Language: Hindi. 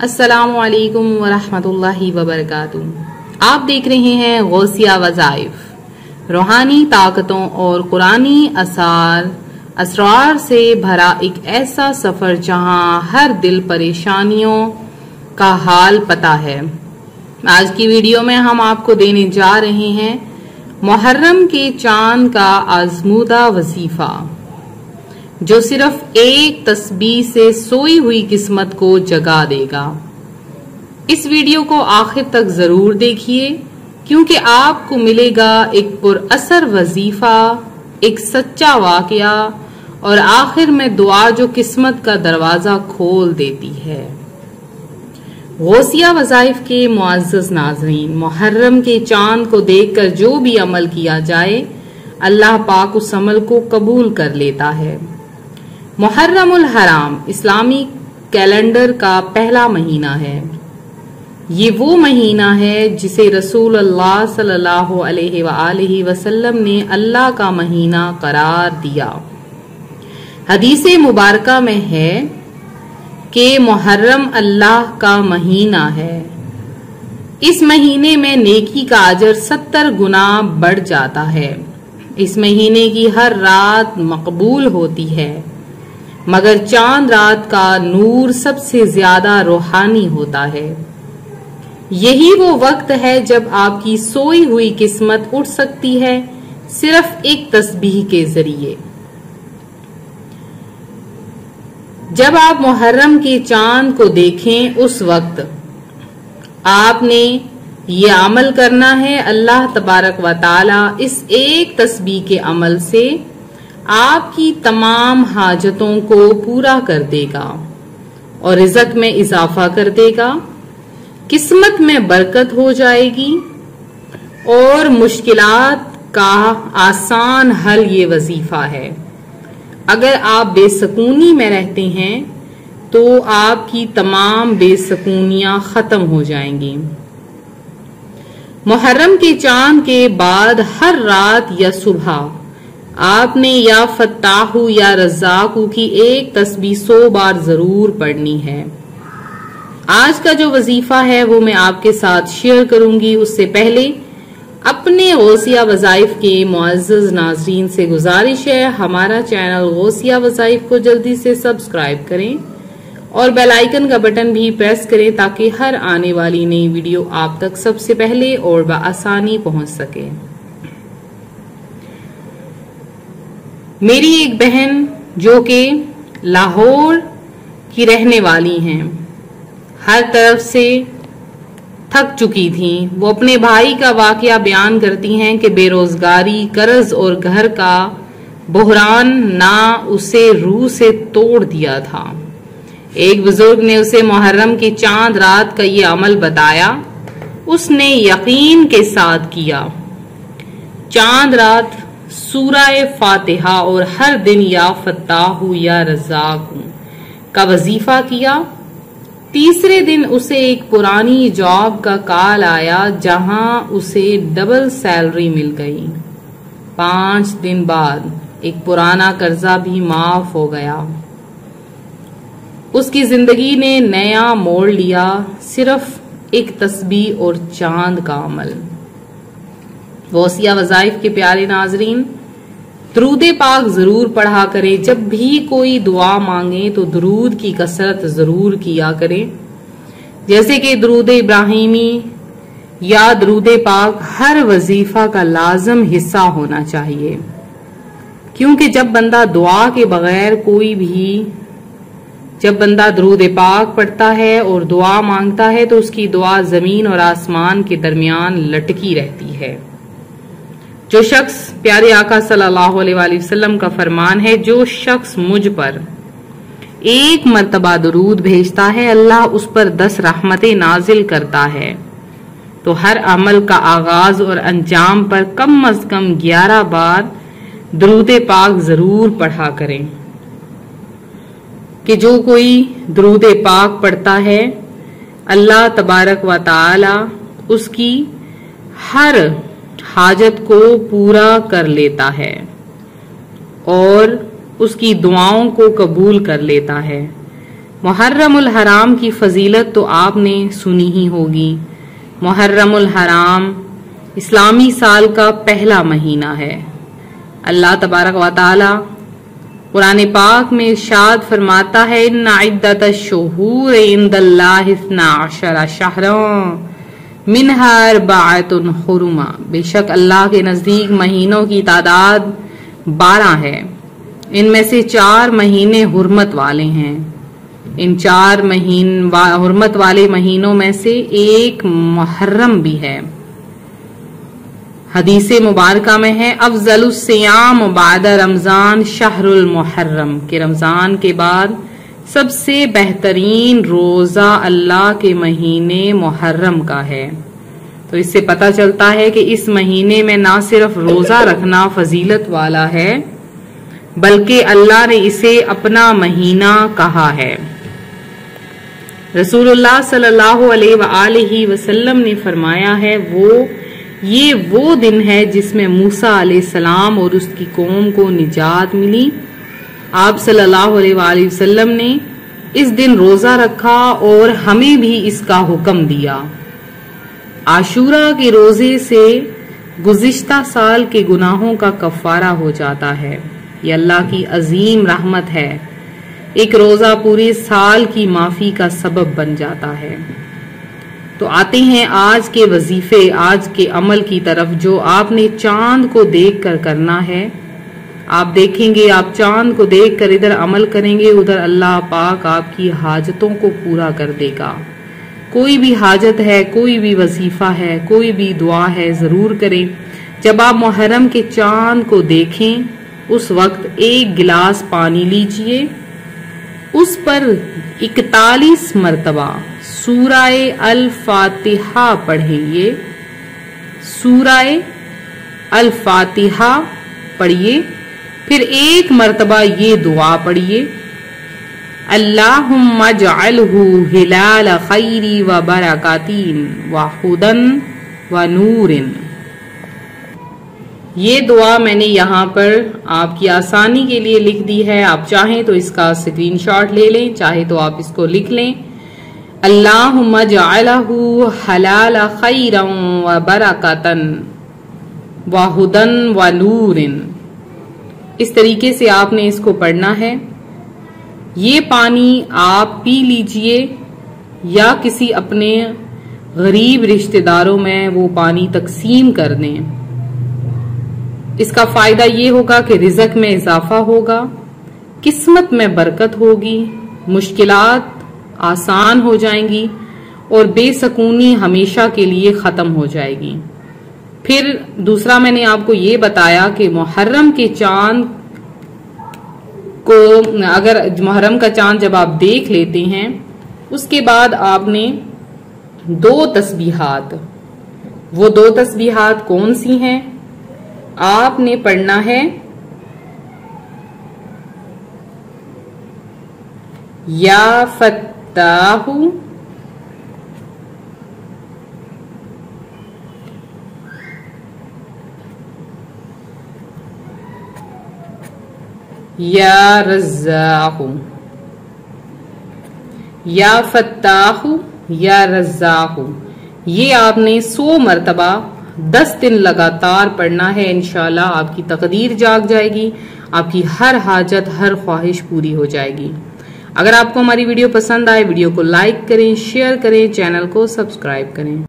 अस्सलामु अलैकुम वरहमतुल्लाहि वबरकातुहू। आप देख रहे हैं गौसिया वज़ाइफ, रूहानी ताकतों और कुरानी असरार से भरा एक ऐसा सफर जहां हर दिल परेशानियों का हाल पता है। आज की वीडियो में हम आपको देने जा रहे हैं मुहर्रम के चांद का आजमूदा वजीफा, जो सिर्फ एक तस्बीह से सोई हुई किस्मत को जगा देगा। इस वीडियो को आखिर तक जरूर देखिए, क्योंकि आपको मिलेगा एक पुरअसर वजीफा, एक सच्चा वाकया और आखिर में दुआ जो किस्मत का दरवाजा खोल देती है। गौसिया वज़ाइफ के मुअज़्ज़ज़ नाज़रीन, मुहर्रम के चांद को देखकर जो भी अमल किया जाए, अल्लाह पाक उस अमल को कबूल कर लेता है। मुहर्रमुल हराम इस्लामी कैलेंडर का पहला महीना है। ये वो महीना है जिसे रसूलुल्लाह सल्लल्लाहु अलैहि वसल्लम ने अल्लाह का महीना करार दिया। हदीसे मुबारका में है कि मुहर्रम अल्लाह का महीना है। इस महीने में नेकी का अजर 70 गुना बढ़ जाता है। इस महीने की हर रात मकबूल होती है, मगर चांद रात का नूर सबसे ज्यादा रूहानी होता है। यही वो वक्त है जब आपकी सोई हुई किस्मत उठ सकती है, सिर्फ एक तस्बीह के जरिए। जब आप मुहर्रम के चांद को देखें, उस वक्त आपने ये अमल करना है। अल्लाह तबारक व ताला इस एक तस्बीह के अमल से आपकी तमाम हाजतों को पूरा कर देगा और रिज़्क में इजाफा कर देगा, किस्मत में बरकत हो जाएगी और मुश्किलात का आसान हल ये वजीफा है। अगर आप बेसकूनी में रहते हैं तो आपकी तमाम बेसकूनियां खत्म हो जाएंगी। मुहर्रम के चांद के बाद हर रात या सुबह आपने या फत्ताहू या रज़्ज़ाकू की एक तस्बीह 100 बार जरूर पढ़नी है। आज का जो वजीफा है वो मैं आपके साथ शेयर करूंगी। उससे पहले अपने गौसिया वज़ाइफ के मुअज़्ज़ज़ नाज़रीन से गुजारिश है, हमारा चैनल गौसिया वज़ाइफ को जल्दी से सब्सक्राइब करें और बेल आइकन का बटन भी प्रेस करें, ताकि हर आने वाली नई वीडियो आप तक सबसे पहले और बआसानी पहुंच सके। मेरी एक बहन जो कि लाहौर की रहने वाली हैं, हर तरफ से थक चुकी थी। वो अपने भाई का वाकया बयान करती हैं कि बेरोजगारी, कर्ज और घर का बहरान ना उसे रूह से तोड़ दिया था। एक बुजुर्ग ने उसे मुहर्रम की चांद रात का ये अमल बताया। उसने यकीन के साथ किया। चांद रात सूरह फातिहा और हर दिन या फत्ताहू या रज़्ज़ाकू का वजीफा किया। तीसरे दिन उसे एक पुरानी जॉब का कॉल आया, जहां उसे डबल सैलरी मिल गई। 5 दिन बाद एक पुराना कर्जा भी माफ हो गया। उसकी जिंदगी ने नया मोड़ लिया, सिर्फ एक तस्बीह और चांद का अमल। गौसिया वज़ाइफ के प्यारे नाजरीन, दुरूद पाक जरूर पढ़ा करें। जब भी कोई दुआ मांगे तो दुरूद की कसरत जरूर किया करें, जैसे कि दुरूद इब्राहिमी या दुरूद पाक हर वजीफा का लाजम हिस्सा होना चाहिए। क्योंकि जब बंदा दुआ के बगैर जब बंदा दुरूद पाक पढ़ता है और दुआ मांगता है तो उसकी दुआ जमीन और आसमान के दरमियान लटकी रहती है। जो शख्स, प्यारे आका सल्लल्लाहु अलैहि वसल्लम का फरमान है, जो शख्स मुझ पर एक मर्तबा दुरूद भेजता है, अल्लाह उस पर 10 रहमतें नाजिल करता है। तो हर अमल का आगाज और अंजाम पर कम अज कम 11 बार दुरूद पाक जरूर पढ़ा करें। कि जो कोई दुरूद पाक पढ़ता है, अल्लाह तबारक व ताला उसकी हर हाजत को पूरा कर लेता है और उसकी दुआओं को कबूल कर लेता है। मुहर्रमुल हराम की फजीलत तो आपने सुनी ही होगी। मुहर्रमुल हराम इस्लामी साल का पहला महीना है। अल्लाह तबारक व तआला कुरान पाक में इरशाद फरमाता है, इन्ना इद्दतश-शुहूर इंदल्लाहि इस्ना अशरा शहरन मिनहा अर्बअतुन हुरुमा, बेशक अल्लाह के नजदीक महीनों की तादाद 12 है, इनमें से 4 महीने हुर्मत वाले हैं। इन 4 हुर्मत वाले महीनों में से एक मुहर्रम भी है। हदीसे मुबारका में है, अफजलुस सियाम बाद रमजान शहरुल मुहर्रम, के रमजान के बाद सबसे बेहतरीन रोजा अल्लाह के महीने मुहर्रम का है। तो इससे पता चलता है कि इस महीने में ना सिर्फ रोजा रखना फजीलत वाला है, बल्कि अल्लाह ने इसे अपना महीना कहा है। रसूलुल्लाह सल्लल्लाहु अलैहि वसल्लम ने फरमाया है, ये वो दिन है जिसमें मूसा अलैहिस्सलाम और उसकी कौम को निजात मिली। आप सल्लल्लाहु अलैहि वसल्लम ने इस दिन रोजा रखा और हमें भी इसका हुक्म दिया। आशूरा के रोजे से गुज़िश्ता साल के गुनाहों का कफ़ारा हो जाता है। ये अल्लाह की अजीम रहमत है। एक रोजा पूरे साल की माफी का सबब बन जाता है। तो आते हैं आज के वजीफे, आज के अमल की तरफ, जो आपने चांद को देखकर करना है। आप देखेंगे, आप चांद को देखकर इधर अमल करेंगे, उधर अल्लाह पाक आपकी हाजतों को पूरा कर देगा। कोई भी हाजत है, कोई भी वजीफा है, कोई भी दुआ है, जरूर करें। जब आप मुहर्रम के चांद को देखें, उस वक्त 1 गिलास पानी लीजिए, उस पर 41 मरतबा सूराए अल फातिहा पढ़िए। सूराए अल फातिहा पढ़िए, फिर 1 मरतबा ये दुआ पढ़िए, अल्लाहुम्मा जअलहु हिलाल खैरी व बरकातिन व हुदन व नूरिन। ये दुआ मैंने यहाँ पर आपकी आसानी के लिए लिख दी है। आप चाहें तो इसका स्क्रीनशॉट ले लें, चाहे तो आप इसको लिख लें, अल्लाहुम्मा जअलहु हलाल खैरन व बरकतन व हुदन व नूरिन। इस तरीके से आपने इसको पढ़ना है। ये पानी आप पी लीजिए या किसी अपने गरीब रिश्तेदारों में वो पानी तकसीम कर दें। इसका फायदा ये होगा कि रिज़्क में इजाफा होगा, किस्मत में बरकत होगी, मुश्किलात आसान हो जाएंगी और बेसकूनी हमेशा के लिए खत्म हो जाएगी। फिर दूसरा मैंने आपको ये बताया कि मुहर्रम के चांद को, अगर मुहर्रम का चांद जब आप देख लेते हैं, उसके बाद आपने 2 तस्बीहात, वो 2 तस्बीहात कौन सी हैं? आपने पढ़ना है, या फत्ताहु या रज़्ज़ाक़ु, या फत्ताहु या रज़्ज़ाक़ु। ये आपने 100 मरतबा 10 दिन लगातार पढ़ना है। इंशाल्लाह आपकी तकदीर जाग जाएगी, आपकी हर हाजत, हर ख्वाहिश पूरी हो जाएगी। अगर आपको हमारी वीडियो पसंद आए, वीडियो को लाइक करें, शेयर करें, चैनल को सब्सक्राइब करें।